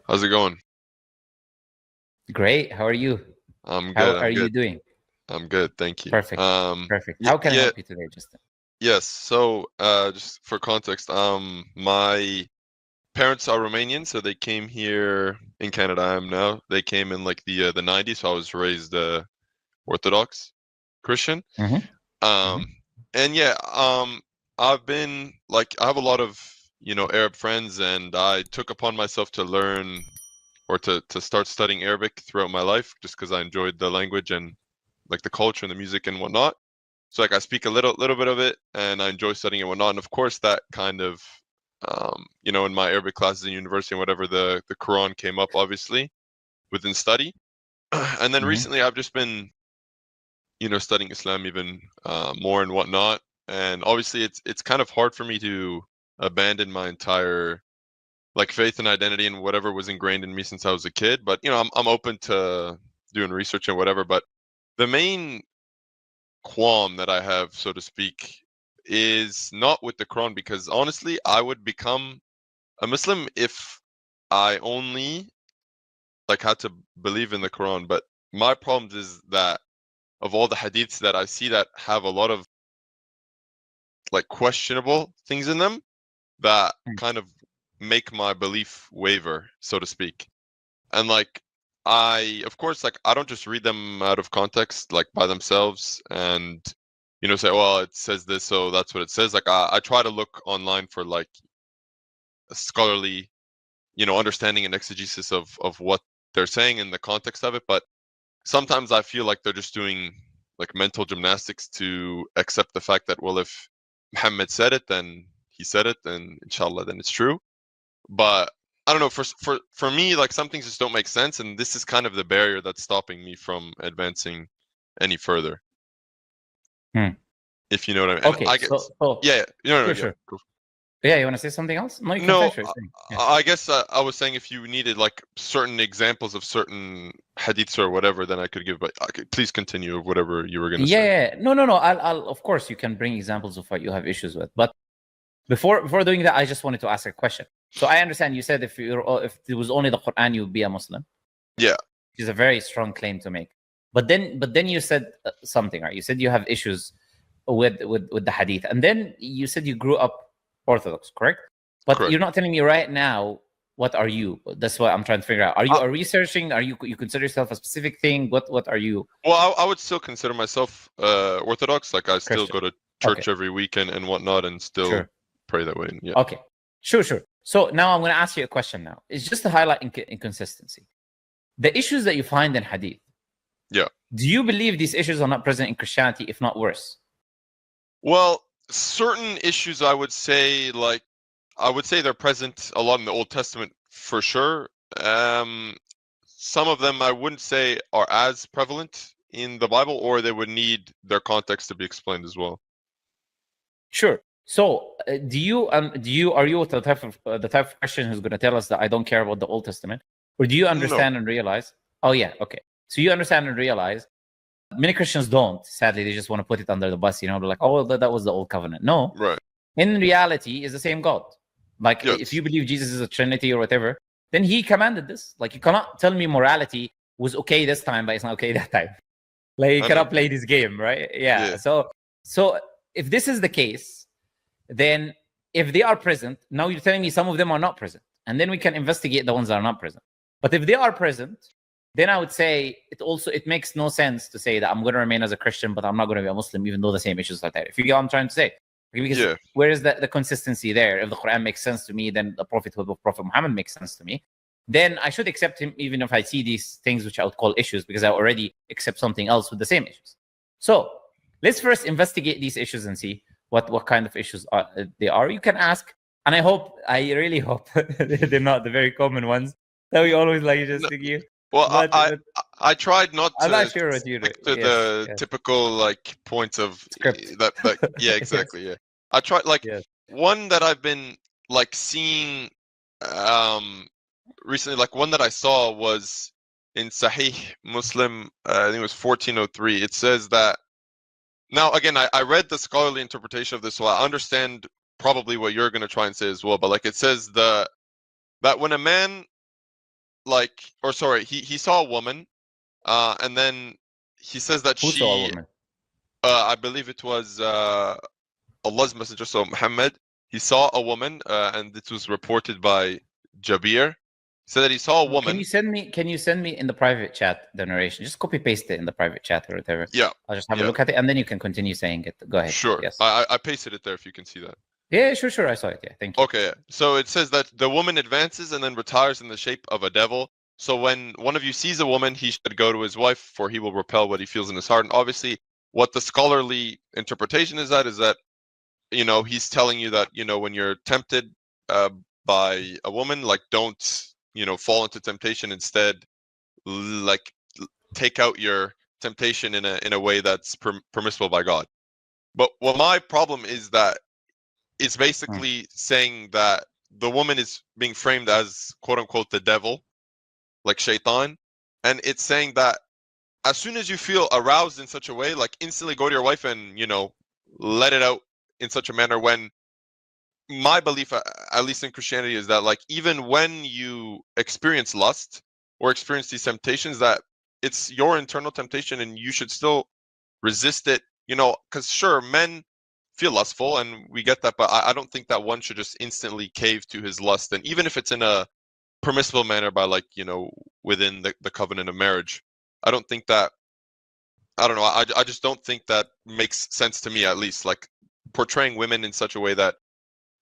How's it going? Great. How are you? I'm How good. are you doing? I'm good. Thank you. Perfect. Perfect. Yeah, How can I yeah, help you today, Justin? yes. So, just for context, my parents are Romanian, so they came here in Canada. I am now. They came in like the 90s, so I was raised Orthodox Christian. Mm-hmm. Um, Mm-hmm. and yeah, I've been like I have a lot of Arab friends, and I took upon myself to learn or to start studying Arabic throughout my life, just because I enjoyed the language and like the culture and the music and whatnot. So like I speak a little bit of it, and I enjoy studying it and whatnot. And of course, that kind of in my Arabic classes in university and whatever, the Quran came up obviously within study. And then Mm-hmm. recently, I've just been studying Islam even more and whatnot. And obviously, it's kind of hard for me to abandon my entire like faith and identity and whatever was ingrained in me since I was a kid. But I'm open to doing research and whatever. But the main qualm that I have, so to speak, is not with the Quran, because honestly, I would become a Muslim if I only like had to believe in the Quran. But my problem is that of all the hadiths that I see that have a lot of like questionable things in them that kind of make my belief waver, so to speak. And like of course, like I don't just read them out of context, like by themselves, and say, well, it says this, so that's what it says. Like I try to look online for like a scholarly, understanding and exegesis of what they're saying in the context of it. But sometimes I feel like they're just doing like mental gymnastics to accept the fact that, well, if Muhammad said it, then he said it, and inshallah, then it's true. But I don't know. For me, like some things just don't make sense, and this is kind of the barrier that's stopping me from advancing any further. Hmm. If you know what I mean. And Okay. I guess, yeah, no, Sure, yeah. sure. Cool. Yeah, you want to say something else? No, you can No, finish what you're saying. Yeah. I guess I was saying if you needed like certain examples of certain hadiths or whatever, then I could give. But please continue of whatever you were gonna say. Yeah. No. I'll. Of course, you can bring examples of what you have issues with. But before doing that, I just wanted to ask a question. So I understand you said if it was only the Quran, you would be a Muslim. Yeah. Which is a very strong claim to make. But then you said something, right? You said you have issues with the hadith, and then you said you grew up Orthodox, correct? But Correct. you're not telling me right now what are you. That's what I'm trying to figure out. Are you researching? Are you consider yourself a specific thing? What are you? Well, I would still consider myself Orthodox. Like I still Christian. go to church every weekend and whatnot, and still pray that way. Yeah. Okay. Sure. So now I'm going to ask you a question. Now it's just to highlight inconsistency. The issues that you find in hadith. Yeah. Do you believe these issues are not present in Christianity, if not worse? Well, certain issues I would say they're present a lot in the Old Testament for sure. Some of them I wouldn't say are as prevalent in the Bible, or they would need their context to be explained as well. Sure. So, are you the type of Christian who's going to tell us that I don't care about the Old Testament, or do you understand and realize? Oh yeah, okay. So you understand and realize. Many Christians don't. Sadly, they just want to put it under the bus. They're like, oh, that was the old covenant. No. Right. In reality, it's the same God. Like, if you believe Jesus is a Trinity or whatever, then He commanded this. Like, you cannot tell me morality was okay this time, but it's not okay that time. Like, you cannot play this game, right? Yeah. So if this is the case, then if they are present, now you're telling me some of them are not present, and then we can investigate the ones that are not present. But if they are present, then I would say it makes no sense to say that I'm going to remain as a Christian, but I'm not going to be a Muslim, even though the same issues are there. If you get what I'm trying to say. Because where is the consistency there? If the Quran makes sense to me, then the prophethood of Prophet Muhammad makes sense to me. Then I should accept him, even if I see these things which I would call issues, because I already accept something else with the same issues. So let's first investigate these issues and see what kind of issues they are. You can ask, and I really hope they're not the very common ones that we always just to give. Well, I tried not to I'm not sure what stick to the typical like points of script. That yeah, exactly. Yeah, I tried one that I've been like seeing recently. Like one that I saw was in Sahih Muslim. I think it was 1403. It says that. Now again, I read the scholarly interpretation of this, so I understand probably what you're going to try and say as well. But like it says that when a man like, or sorry, he saw a woman, and then he says that Who saw a woman? I believe it was Allah's messenger, so Muhammad. He saw a woman, and it was reported by Jabir. Said that he saw a woman. Can you send me in the private chat the narration? Just copy paste it in the private chat or whatever. Yeah. I'll just have a look at it, and then you can continue saying it. Go ahead. Sure. Yes. I pasted it there if you can see that. Yeah, sure. I saw it. Yeah, thank you. Okay. So it says that the woman advances and then retires in the shape of a devil. So when one of you sees a woman, he should go to his wife, for he will repel what he feels in his heart. And obviously, what the scholarly interpretation is that, you know, he's telling you that, you know, when you're tempted by a woman, like, don't, you know, fall into temptation. Instead, like, take out your temptation in a way that's permissible by God. But well, my problem is that it's basically saying that the woman is being framed as, quote unquote, the devil, like shaitan, and it's saying that as soon as you feel aroused in such a way, like, instantly go to your wife and, you know, let it out in such a manner. When my belief, at least in Christianity, is that, like, even when you experience lust or experience these temptations, that it's your internal temptation and you should still resist it, you know, because sure, men feel lustful and we get that, but I don't think that one should just instantly cave to his lust, and even if it's in a permissible manner by, like, you know, within the covenant of marriage. I don't think that, I don't know, I just don't think that makes sense to me, at least, like, portraying women in such a way that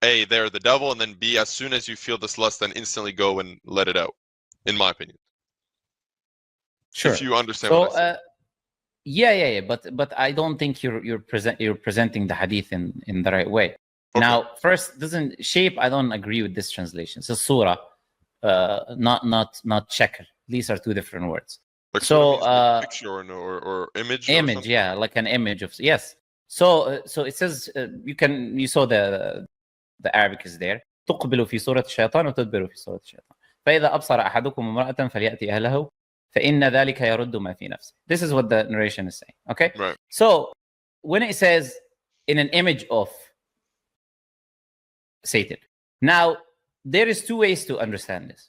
A, they're the devil, and then B, as soon as you feel this lust, then instantly go and let it out, in my opinion. Sure. If you understand what I said. Yeah. But I don't think you're presenting the hadith in the right way. Okay. Now, first, doesn't shape. I don't agree with this translation. It's a surah, not shakl. These are two different words. Like, so like picture or image. Image, yeah, like an image of, yes. So it says you saw the Arabic is there. تقبل في صورة الشيطان وتدبر في صورة الشيطان. فإذا أبصر أحدكم امرأة فليأتي أهله فإن ذلك يرد ما في نفسه. This is what the narration is saying. Okay. Right. So when it says in an image of Satan, now there is two ways to understand this.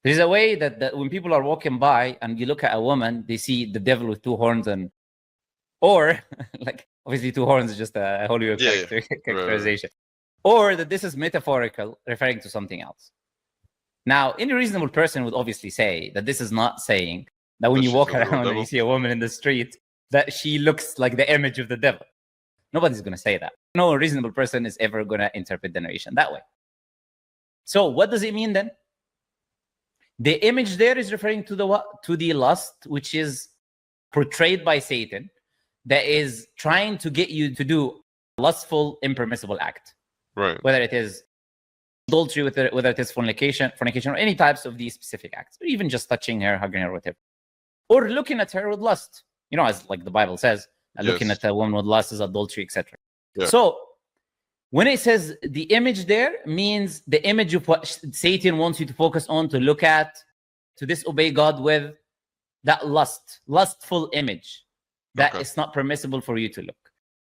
There's a way that when people are walking by and you look at a woman, they see the devil with two horns, or like, obviously two horns is just a Hollywood characterization. Right. Or that this is metaphorical, referring to something else. Now, any reasonable person would obviously say that this is not saying that when you walk around and you see a woman in the street, that she looks like the image of the devil. Nobody's going to say that. No reasonable person is ever going to interpret the narration that way. So what does it mean then? The image there is referring to the lust, which is portrayed by Satan, that is trying to get you to do lustful, impermissible act. Right. Whether it is adultery, whether it is fornication, or any types of these specific acts, or even just touching her, hugging her, whatever, or looking at her with lust. You know, as like the Bible says, looking at a woman with lust is adultery, etc. Yeah. So when it says the image there, means the image of what Satan wants you to focus on, to look at, to disobey God with, that lustful image that it's not permissible for you to look.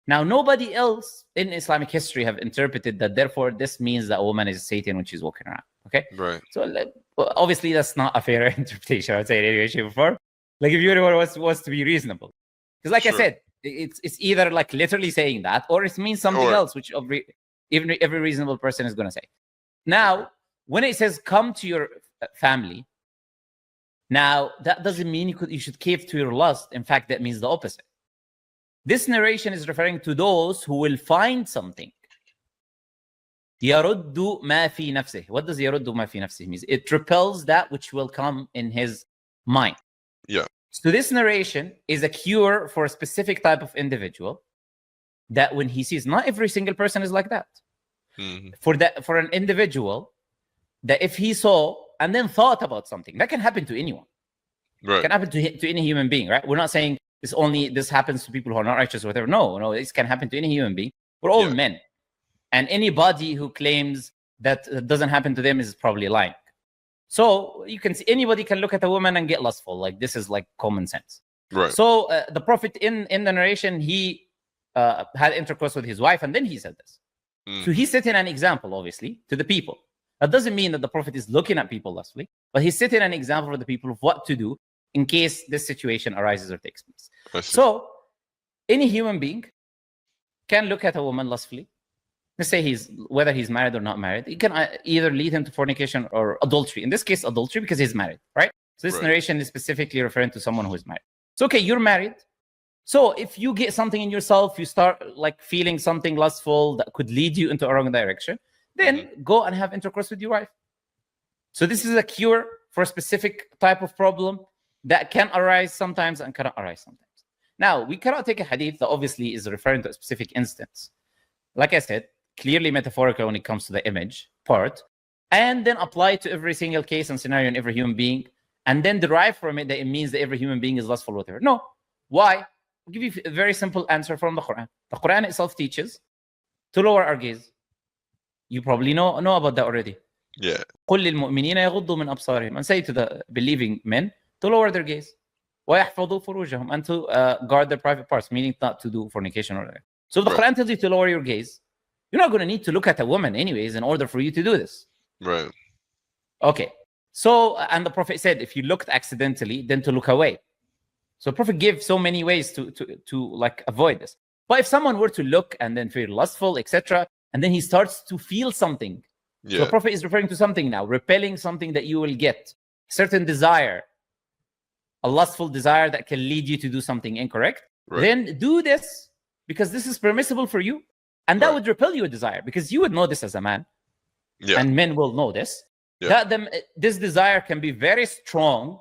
Now, nobody else in Islamic history have interpreted that, therefore, this means that a woman is Satan when she's walking around. Okay? Right. So, obviously, that's not a fair interpretation, I would say, in any way, shape, or form. Like, if you really was to be reasonable. Because, like I said, it's either, like, literally saying that, or it means something else, which every reasonable person is going to say. Now, when it says, come to your family, now, that doesn't mean you should cave to your lust. In fact, that means the opposite. This narration is referring to those who will find something. يَرُدُّ مَا فِي نَفْسِهِ. What does يَرُدُّ مَا فِي نَفْسِهِ mean? It repels that which will come in his mind. Yeah. So this narration is a cure for a specific type of individual that when he sees, not every single person is like that. Mm-hmm. For an individual that if he saw and then thought about something, that can happen to anyone. Right. It can happen to any human being, right? We're not saying this happens to people who are not righteous or whatever. No, this can happen to any human being. We're all men. And anybody who claims that doesn't happen to them is probably lying. So you can see anybody can look at a woman and get lustful. Like, this is like common sense. Right. So the Prophet in the narration, he had intercourse with his wife, and then he said this. So he's setting an example, obviously, to the people. That doesn't mean that the Prophet is looking at people lustfully, but he's setting an example for the people of what to do in case this situation arises or takes place. So any human being can look at a woman lustfully. Let's say whether he's married or not married. It can either lead him to fornication or adultery. In this case, adultery, because he's married, right? So this narration is specifically referring to someone who is married. So, okay, you're married. So if you get something in yourself, you start like feeling something lustful that could lead you into a wrong direction, then go and have intercourse with your wife. So this is a cure for a specific type of problem that can arise sometimes and cannot arise sometimes. Now, we cannot take a hadith that obviously is referring to a specific instance. Like I said, clearly metaphorical when it comes to the image part, and then apply it to every single case and scenario in every human being, and then derive from it that it means that every human being is lustful or whatever. No. Why? I'll give you a very simple answer from the Quran. The Quran itself teaches to lower our gaze. You probably know about that already. Yeah. قُلْ لِلْمُؤْمِنِينَ يَغُضُّوا مِنْ أَبْصَارِهِمْ, and say to the believing men to lower their gaze. وَيَحْفَظُوا فُرُوجَهُم, and to guard their private parts, meaning not to do fornication or whatever. So if the Quran tells you to lower your gaze, you're not going to need to look at a woman anyways in order for you to do this. Right. Okay. So, and the Prophet said, if you looked accidentally, then to look away. So Prophet gave so many ways to like avoid this. But if someone were to look and then feel lustful, etc., and then he starts to feel something, so the Prophet is referring to something now, repelling something that you will get, certain desire, a lustful desire that can lead you to do something incorrect, then do this because this is permissible for you. And that would repel your desire because you would know this as a man. And men will know this. That this desire can be very strong,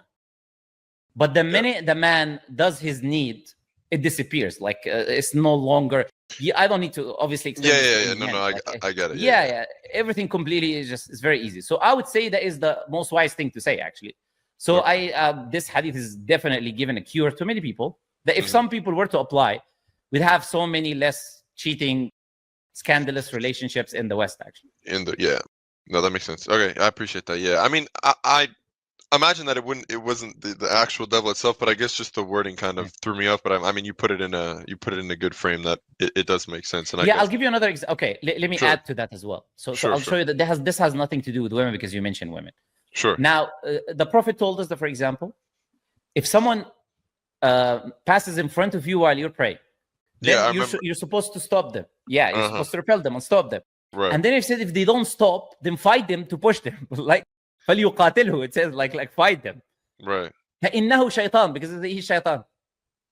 but the minute the man does his need, it disappears. Like it's no longer. I don't need to obviously explain. No, I get it. Yeah. Everything completely is it's very easy. So I would say that is the most wise thing to say, actually. So this hadith is definitely given a cure to many people. That if some people were to apply, we'd have so many less cheating, scandalous relationships in the West, actually. No, that makes sense. Okay, I appreciate that. Yeah, I mean, I imagine that it wasn't the actual devil itself, but I guess just the wording kind of threw me off. But I mean, you put it in a good frame that it does make sense. And I'll give you another example. Okay, let me add to that as well. So I'll show you that this has nothing to do with women because you mentioned women. Sure. Now, the Prophet told us that, for example, if someone passes in front of you while you're praying, then you're supposed to stop them. Yeah, you're supposed to repel them and stop them. Right. And then it said if they don't stop, then fight them to push them. Like فَلْيُقَاتِلْهُ, it says like fight them. Right. فَإِنَّهُ شَيْطَان, because he's shaitan.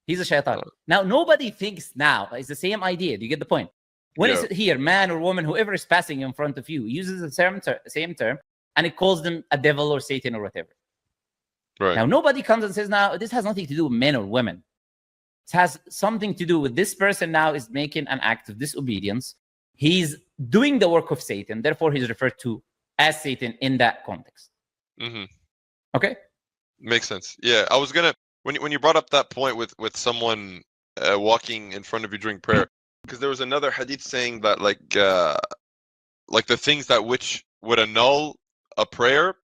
He's a shaitan. Now, nobody thinks now, it's the same idea. Do you get the point? When it's here, man or woman, whoever is passing in front of you, uses the same term, and it calls them a devil or Satan or whatever. Right. Now, nobody comes and says, now, this has nothing to do with men or women. It has something to do with this person now is making an act of disobedience. He's doing the work of Satan. Therefore, he's referred to as Satan in that context. Okay? Makes sense. Yeah, I was going to, when you brought up that point with someone walking in front of you during prayer, because there was another hadith saying that like the things that which would annul a prayer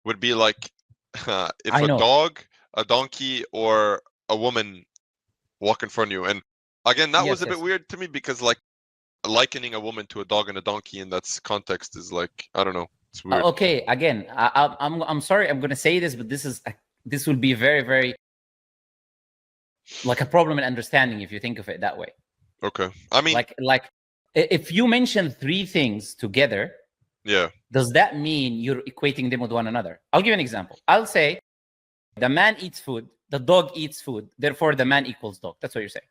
would be like if a dog, a donkey, or a woman walk in front of you. And again, that was a bit weird to me because like likening a woman to a dog and a donkey in that context is like, I don't know, it's weird. Okay, again, I'm sorry, I'm going to say this, but this will be very, very like a problem in understanding if you think of it that way. Okay, I mean, like if you mention three things together, does that mean you're equating them with one another? I'll give you an example. I'll say the man eats food, the dog eats food, therefore the man equals dog. That's what you're saying.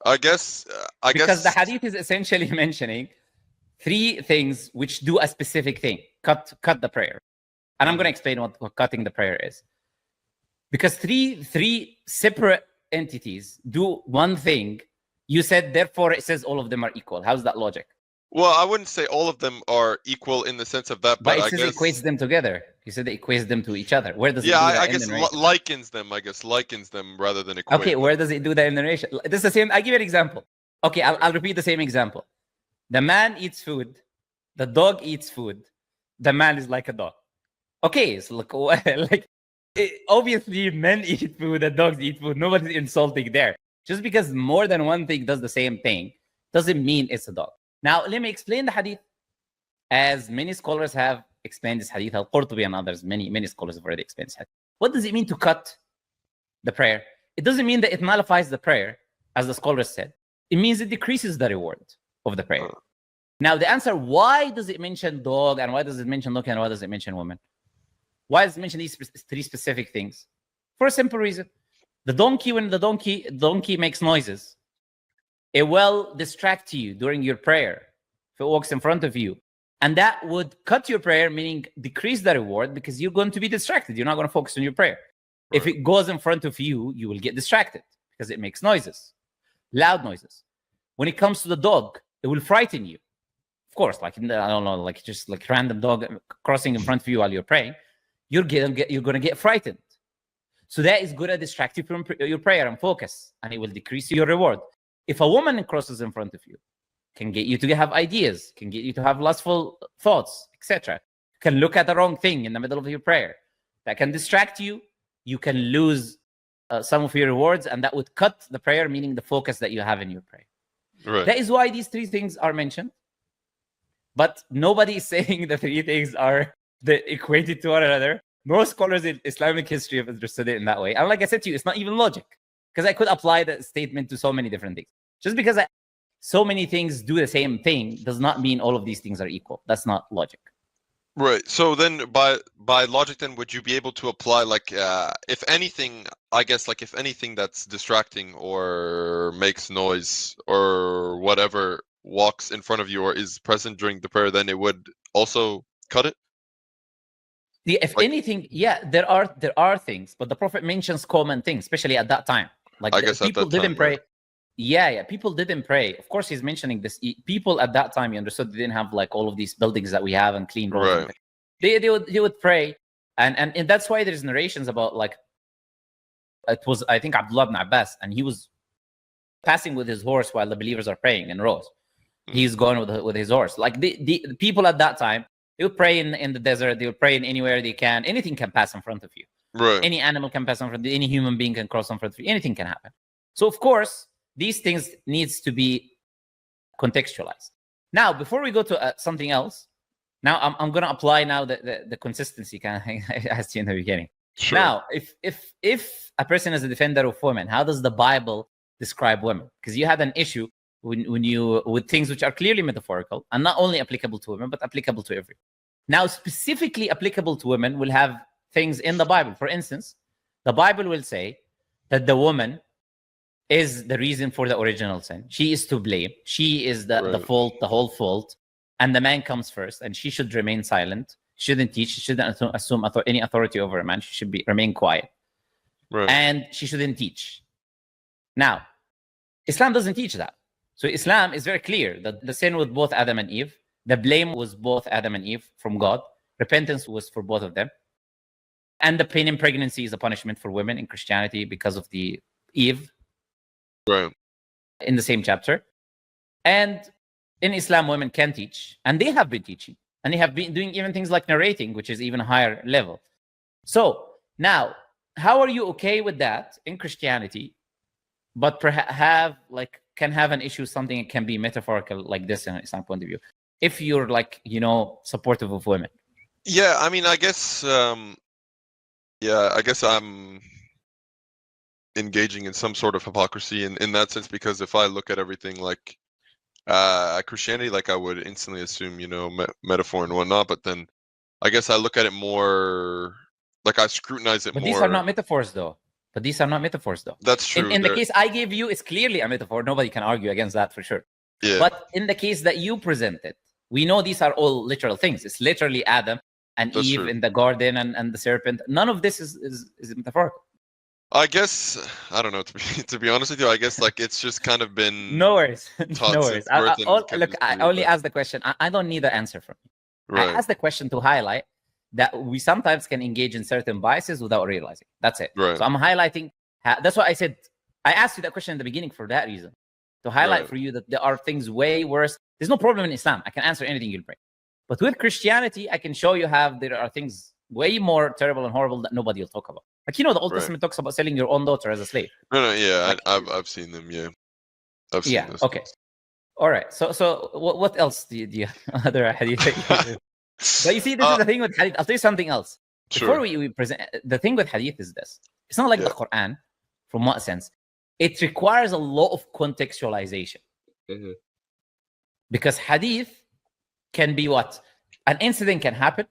I guess because the hadith is essentially mentioning three things which do a specific thing. Cut the prayer. And I'm going to explain what cutting the prayer is. Because three separate entities do one thing. You said, therefore, it says all of them are equal. How's that logic? Well, I wouldn't say all of them are equal in the sense of that, but it says it equates them together. You said it equates them to each other. Where does it do that? I guess likens them rather than equates. Okay, where does it do that in the narration? This is the same. I'll give you an example. Okay, I'll repeat the same example. The man eats food. The dog eats food. The man is like a dog. Okay, so look, obviously men eat food and dogs eat food. Nobody's insulting there. Just because more than one thing does the same thing doesn't mean it's a dog. Now, let me explain the hadith as many scholars have explained this hadith, Al-Qurtubi and others, many scholars have already explained this hadith. What does it mean to cut the prayer? It doesn't mean that it nullifies the prayer, as the scholars said. It means it decreases the reward of the prayer. Now, the answer, why does it mention dog, and why does it mention donkey, and why does it mention woman? Why does it mention these three specific things? For a simple reason. The donkey, when the donkey makes noises, it will distract you during your prayer if it walks in front of you. And that would cut your prayer, meaning decrease the reward, because you're going to be distracted. You're not going to focus on your prayer. Right. If it goes in front of you, you will get distracted because it makes noises, loud noises. When it comes to the dog, it will frighten you. Of course, like, I don't know, like just like random dog crossing in front of you while you're praying, you're going to get frightened. So that is going to distract you from your prayer and focus, and it will decrease your reward. If a woman crosses in front of you, can get you to have ideas, can get you to have lustful thoughts, etc. Can look at the wrong thing in the middle of your prayer. That can distract you. You can lose some of your rewards, and that would cut the prayer, meaning the focus that you have in your prayer. Right. That is why these three things are mentioned. But nobody is saying the three things are equated to one another. Most scholars in Islamic history have understood it in that way. And like I said to you, it's not even logic, because I could apply that statement to so many different things. Just because so many things do the same thing does not mean all of these things are equal. That's not logic. Right. So then by logic, then would you be able to apply, like, if anything, I guess, like, if anything that's distracting or makes noise or whatever walks in front of you or is present during the prayer, then it would also cut it? Yeah, if anything, yeah, there are things, but the Prophet mentions common things, especially at that time. Like, I guess people didn't pray. Right. Yeah, people didn't pray. Of course, he's mentioning this. People at that time, you understood, they didn't have like all of these buildings that we have and clean roads. Right. They would pray, and that's why there's narrations about, like, it was, I think, Abdullah ibn Abbas, and he was passing with his horse while the believers are praying in rows. He's going with his horse. Like the people at that time, they would pray in the desert. They would pray in anywhere they can. Anything can pass in front of you. Right. Any animal can pass in front of you. Any human being can cross in front of you. Anything can happen. So of course, these things needs to be contextualized. Now, before we go to something else, now I'm going to apply now the consistency kind of thing I asked you in the beginning. Sure. Now, if a person is a defender of women, how does the Bible describe women? Because you had an issue with things which are clearly metaphorical and not only applicable to women, but applicable to everyone. Now, specifically applicable to women will have things in the Bible. For instance, the Bible will say that the woman is the reason for the original sin. She is to blame. She is the fault, the whole fault. And the man comes first, and she should remain silent. She shouldn't teach. She shouldn't assume any authority over a man. She should remain quiet. Right. And she shouldn't teach. Now, Islam doesn't teach that. So Islam is very clear that the sin was both Adam and Eve. The blame was both Adam and Eve from God. Repentance was for both of them. And the pain in pregnancy is a punishment for women in Christianity because of the Eve. Right. In the same chapter. And in Islam, women can teach, and they have been teaching, and they have been doing even things like narrating, which is even a higher level. So now, how are you okay with that in Christianity, but can have an issue, something that can be metaphorical like this in an Islam point of view, if you're supportive of women? Yeah, I mean, I guess I'm engaging in some sort of hypocrisy in that sense, because if I look at everything like Christianity, like, I would instantly assume, metaphor and whatnot, but then I guess I look at it more, like, I scrutinize it more. But these are not metaphors, though. That's true. In the case I gave you, it's clearly a metaphor. Nobody can argue against that for sure. Yeah. But in the case that you presented, we know these are all literal things. It's literally Adam and That's Eve true. In the garden and the serpent. None of this is metaphorical. I guess, I don't know, to be honest with you, I guess, like, it's just kind of been no worries. I only asked the question. I don't need the answer from you. Right. I asked the question to highlight that we sometimes can engage in certain biases without realizing. That's it. Right. So I'm highlighting. That's why I said, I asked you that question in the beginning for that reason. To highlight for you that there are things way worse. There's no problem in Islam. I can answer anything you'll bring. But with Christianity, I can show you how there are things way more terrible and horrible that nobody will talk about. Like, the Old Testament talks about selling your own daughter as a slave. No, yeah, I've seen them, yeah. I've seen those okay. things. All right. So what else do you other hadith? But you see, this is the thing with hadith. I'll tell you something else. Before we present, the thing with hadith is this. It's not like the Quran, from what sense? It requires a lot of contextualization. Mm-hmm. Because hadith can be what? An incident can happen.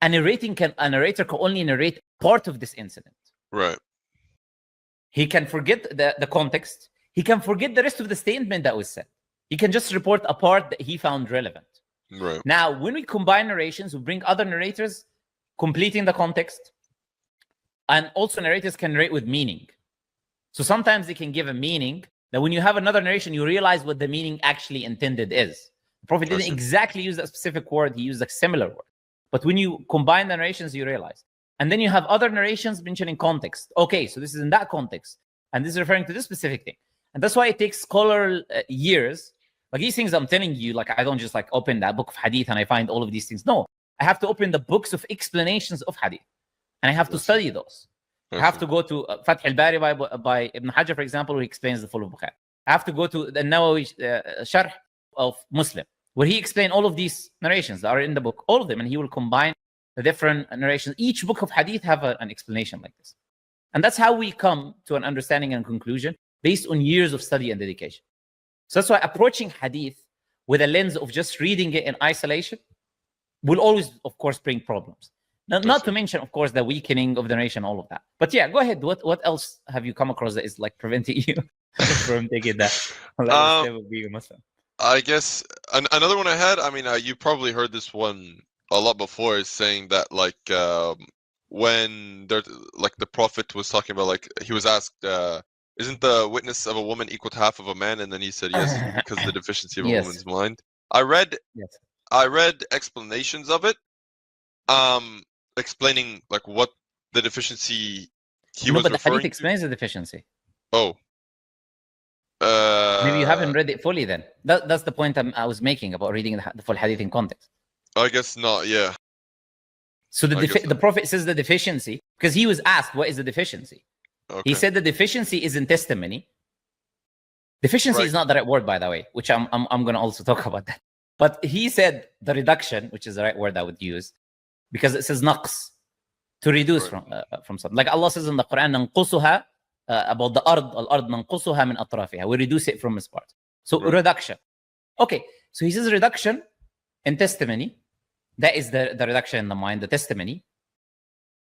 A narrator can only narrate part of this incident. Right. He can forget the context. He can forget the rest of the statement that was said. He can just report a part that he found relevant. Right. Now, when we combine narrations, we bring other narrators completing the context. And also narrators can narrate with meaning. So sometimes they can give a meaning that when you have another narration, you realize what the meaning actually intended is. The Prophet didn't exactly use that specific word. He used a similar word. But when you combine the narrations, you realize. And then you have other narrations mentioning context. Okay, so this is in that context. And this is referring to this specific thing. And that's why it takes scholar years. Like these things I'm telling you, like I don't just like open that book of hadith and I find all of these things. No, I have to open the books of explanations of hadith. And I have to study those. I have to go to Fath al-Bari by Ibn Hajar, for example, where he explains the full of Bukhari. I have to go to the Nawawi Sharh of Muslim, where he explains all of these narrations that are in the book, all of them, and he will combine the different narrations. Each book of hadith have an explanation like this. And that's how we come to an understanding and conclusion based on years of study and dedication. So that's why approaching hadith with a lens of just reading it in isolation will always, of course, bring problems. Not to mention, of course, the weakening of the narration, all of that. But yeah, go ahead. What else have you come across that is like preventing you from taking that step of being a Muslim? I guess another one I had, I mean, you probably heard this one a lot before, is saying that like when there, like the Prophet was talking about, like he was asked, isn't the witness of a woman equal to half of a man? And then he said yes, because of the deficiency of a woman's mind. I read explanations of it, explaining like what the deficiency he was but the referring hadith explains the deficiency. Oh. Maybe you haven't read it fully then. That's the point I was making about reading the full hadith in context. I guess not, yeah. So the Prophet says the deficiency, because he was asked, what is the deficiency? Okay. He said the deficiency is in testimony. Deficiency is not the right word, by the way, which I'm going to also talk about that. But he said the reduction, which is the right word I would use, because it says naqs, to reduce from something. Like Allah says in the Quran, nanqusuha, about the al-ard nanqusuha min atrafiha. We reduce it from its parts. So reduction. Okay, so he says reduction in testimony. That is the reduction in the mind, the testimony.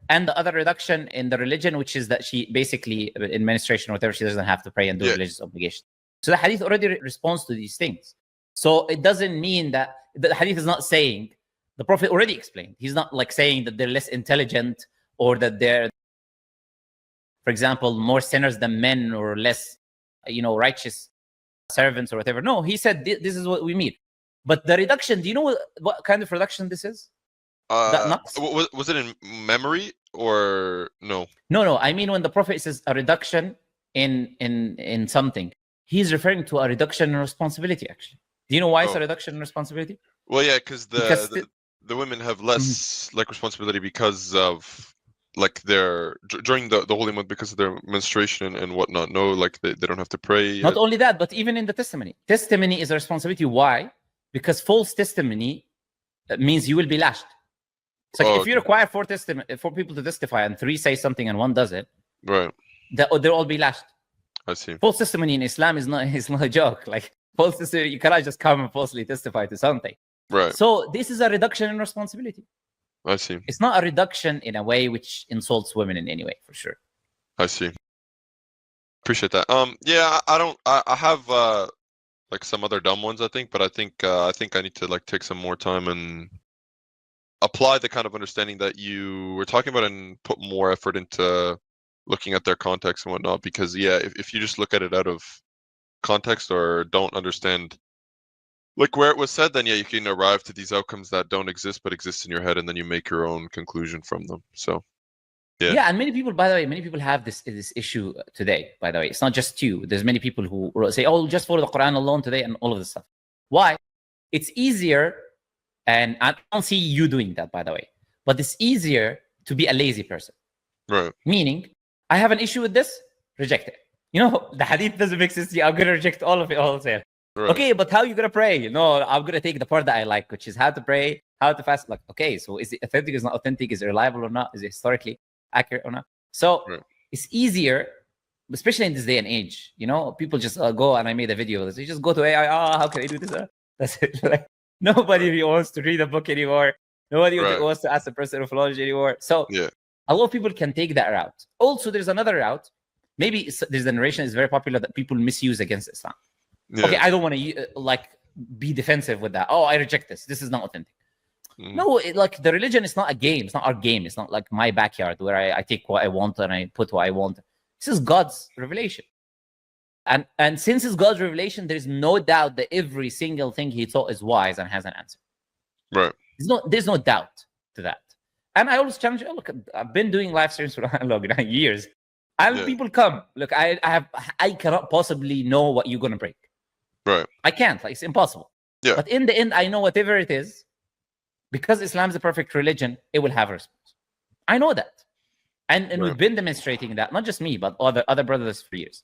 And the other reduction in the religion, which is that she basically, in menstruation or whatever, she doesn't have to pray and do religious obligation. So the hadith already responds to these things. So it doesn't mean that the hadith is not saying, the Prophet already explained. He's not like saying that they're less intelligent or that they're, for example, more sinners than men or less, righteous servants or whatever. No, he said this is what we mean. But the reduction, do you know what kind of reduction this is? Was it in memory or no? No. I mean, when the Prophet says a reduction in something, he's referring to a reduction in responsibility, actually. Do you know why it's a reduction in responsibility? Well, yeah, because the women have less like responsibility because of like their during the holy month, because of their menstruation and whatnot. No, like they don't have to pray. Not only that, but even in the testimony. Testimony is a responsibility. Why? Because false testimony means you will be lashed. So if you require four people to testify and 3 say something and 1 doesn't, right, they'll all be lashed. I see. False testimony in Islam is not a joke. Like false testimony, you cannot just come and falsely testify to something. Right. So this is a reduction in responsibility. I see. It's not a reduction in a way which insults women in any way, for sure. I see. Appreciate that. Yeah, I have like some other dumb ones, I think, but I think I need to like take some more time and apply the kind of understanding that you were talking about and put more effort into looking at their context and whatnot. Because yeah, if you just look at it out of context or don't understand like where it was said, then yeah, you can arrive to these outcomes that don't exist but exist in your head, and then you make your own conclusion from them. So yeah, and many people, by the way, have this issue today. By the way, it's not just you. There's many people who say, "Oh, just follow the Quran alone today," and all of this stuff. Why? It's easier, and I don't see you doing that, by the way. But it's easier to be a lazy person. Right. Meaning, I have an issue with this, reject it. The hadith doesn't make sense to you. I'm gonna reject all of it wholesale. Right. Okay, but how are you going to pray? No, I'm going to take the part that I like, which is how to pray, how to fast. Like, okay, so is it authentic, is it not authentic? Is it reliable or not? Is it historically accurate or not? So it's easier, especially in this day and age. You know, people just go, and I made a video. You just go to AI. Oh, how can I do this? That's it. Like, nobody really wants to read a book anymore. Nobody wants to ask a person of philology anymore. So a lot of people can take that route. Also, there's another route. Maybe there's a narration is very popular that people misuse against Islam. Yeah. Okay, I don't want to be defensive with that. Oh, I reject this. This is not authentic. No, like the religion is not a game. It's not our game. It's not like my backyard where I take what I want and I put what I want. This is God's revelation. And since it's God's revelation, there is no doubt that every single thing he taught is wise and has an answer. Right. There's no doubt to that. And I always challenge, look, I've been doing live streams for years. And people come. Look, I cannot possibly know what you're gonna break. Right. I can't. Like, it's impossible. Yeah. But in the end, I know whatever it is, because Islam is the perfect religion, it will have a response. I know that. And we've been demonstrating that, not just me, but other brothers for years.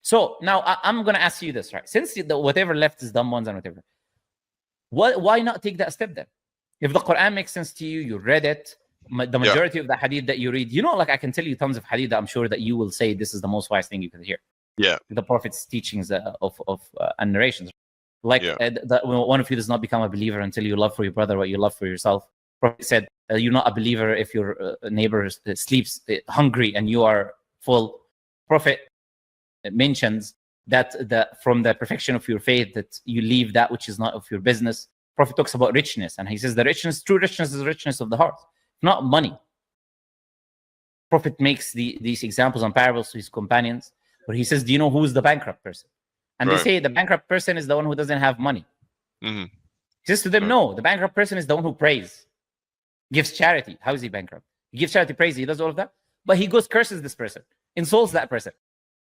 So now I'm going to ask you this, right? Since whatever left is dumb ones and whatever, why not take that step then? If the Quran makes sense to you, you read it, the majority of the hadith that you read, like I can tell you tons of hadith that I'm sure that you will say this is the most wise thing you can hear. Yeah. The Prophet's teachings and narrations. Like one of you does not become a believer until you love for your brother what you love for yourself. Prophet said, you're not a believer if your neighbor sleeps hungry and you are full. Prophet mentions that from the perfection of your faith that you leave that which is not of your business. Prophet talks about richness, and he says the true richness is the richness of the heart, not money. Prophet makes these examples and parables to his companions where he says, do you know who is the bankrupt person? And they say the bankrupt person is the one who doesn't have money. He says to them, no, the bankrupt person is the one who prays, gives charity. How is he bankrupt? He gives charity, prays, he does all of that. But he goes, curses this person, insults that person,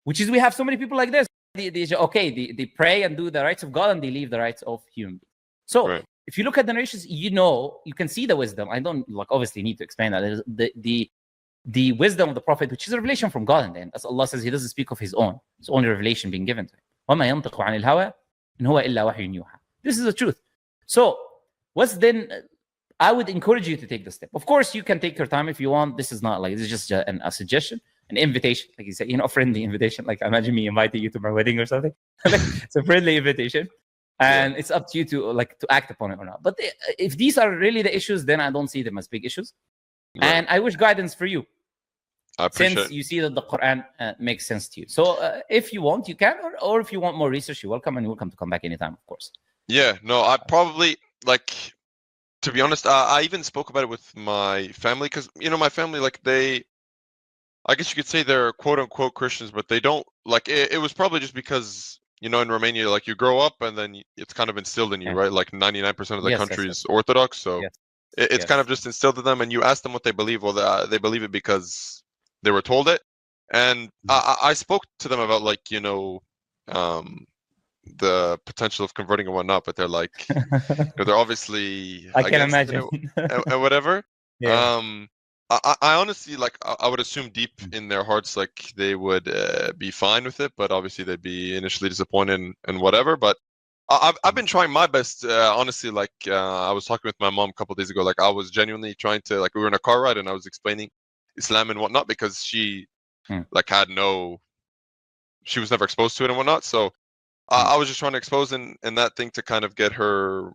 which is we have so many people like this. They pray and do the rights of God and they leave the rights of human beings. So if you look at the narrations, you can see the wisdom. I don't obviously need to explain that. The wisdom of the Prophet, which is a revelation from God in the end. As Allah says, he doesn't speak of his own. It's only revelation being given to him. وَمَا يَنْطِقُ عَنِ الْهَوَىٰ إِنْ هُوَ إِلَّا وَحْيٌ يُوحَىٰ. This is the truth. So what's then? I would encourage you to take the step. Of course, you can take your time if you want. This is not this is just a suggestion, an invitation. Like you said, a friendly invitation. Like imagine me inviting you to my wedding or something. It's a friendly invitation. And it's up to you to act upon it or not. But if these are really the issues, then I don't see them as big issues. Right. And I wish guidance for you. I appreciate since you see that the Quran makes sense to you. So if you want, you can, or if you want more research, you're welcome, and you're welcome to come back anytime, of course. Yeah, no, I probably, to be honest, I even spoke about it with my family, because, my family, I guess you could say they're quote-unquote Christians, but they don't, it was probably just because, in Romania, you grow up, and then it's kind of instilled in you, right? 99% of the country is Orthodox, so it's kind of just instilled in them, and you ask them what they believe, well, they believe it because they were told it. And I spoke to them about the potential of converting and whatnot, but they're they're obviously I can imagine and whatever. I honestly I would assume deep in their hearts they would be fine with it, but obviously they'd be initially disappointed and whatever. But I've been trying my best, honestly. I was talking with my mom a couple of days ago. I was genuinely trying to we were in a car ride and I was explaining Islam and whatnot, because she she was never exposed to it and whatnot. So I was just trying to expose in that thing to kind of get her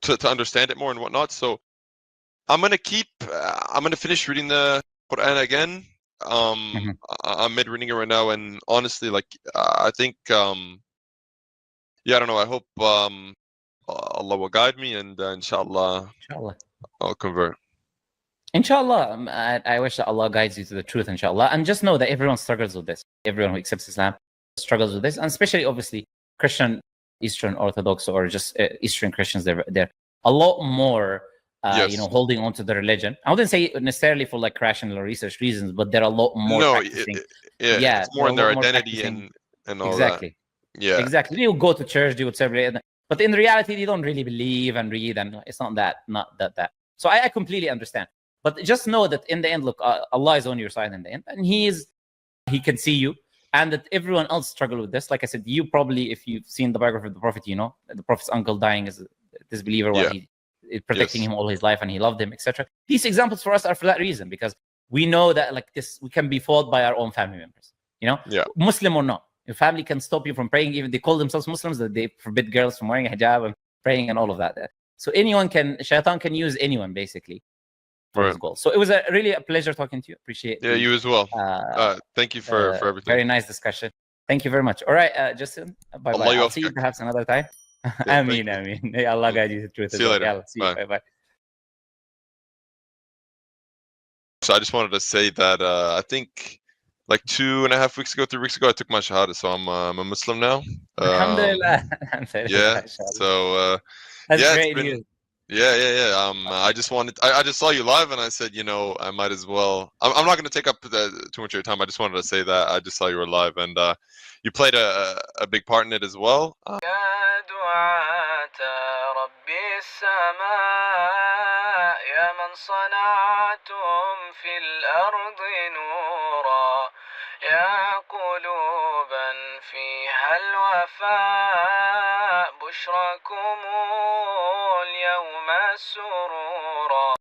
to understand it more and whatnot. So I'm gonna finish reading the Quran again. I'm mid reading it right now, and honestly, I think I don't know. I hope Allah will guide me, and inshallah, I'll convert. Inshallah, I wish that Allah guides you to the truth, inshallah. And just know that everyone struggles with this. Everyone who accepts Islam struggles with this, and especially, obviously, Christian, Eastern Orthodox, or just Eastern Christians. They're a lot more, holding on to the religion. I wouldn't say necessarily for rational or research reasons, but they're a lot more practicing. It's more in their identity and all that. Exactly. They will go to church, they would celebrate, but in reality, they don't really believe and read, and it's not that. So I completely understand. But just know that in the end, look, Allah is on your side in the end, and He can see you. and that everyone else struggled with this. Like I said, you probably, if you've seen the biography of the Prophet, you know the Prophet's uncle dying as a disbeliever while he is protecting him all his life, and he loved him, etc. These examples for us are for that reason, because we know that like this, we can be fought by our own family members. You know, Muslim or not, your family can stop you from praying. Even they call themselves Muslims, that they forbid girls from wearing a hijab and praying and all of that. So anyone can, shaitan can use anyone basically for his goal. So it was really a pleasure talking to you. Appreciate it. Yeah, you as well. Thank you for everything. Very nice discussion. Thank you very much. All right, Justin. Bye bye. I'll see you perhaps another time. Ameen, ameen. May Allah guide you to the truth. See you later. See you. Bye bye. So I just wanted to say that I think like 2.5 weeks ago, 3 weeks ago, I took my shahada, so I'm a Muslim now. Alhamdulillah. Yeah. So that's great news. Yeah. I just wanted. I just saw you live, and I said, you know, I might as well. I'm not going to take up too much of your time. I just wanted to say that I just saw you were live, and you played a big part in it as well. يا من صنعتم في الأرض نورا يا قلوبا فيها الوفاء بشركم اليوم السرور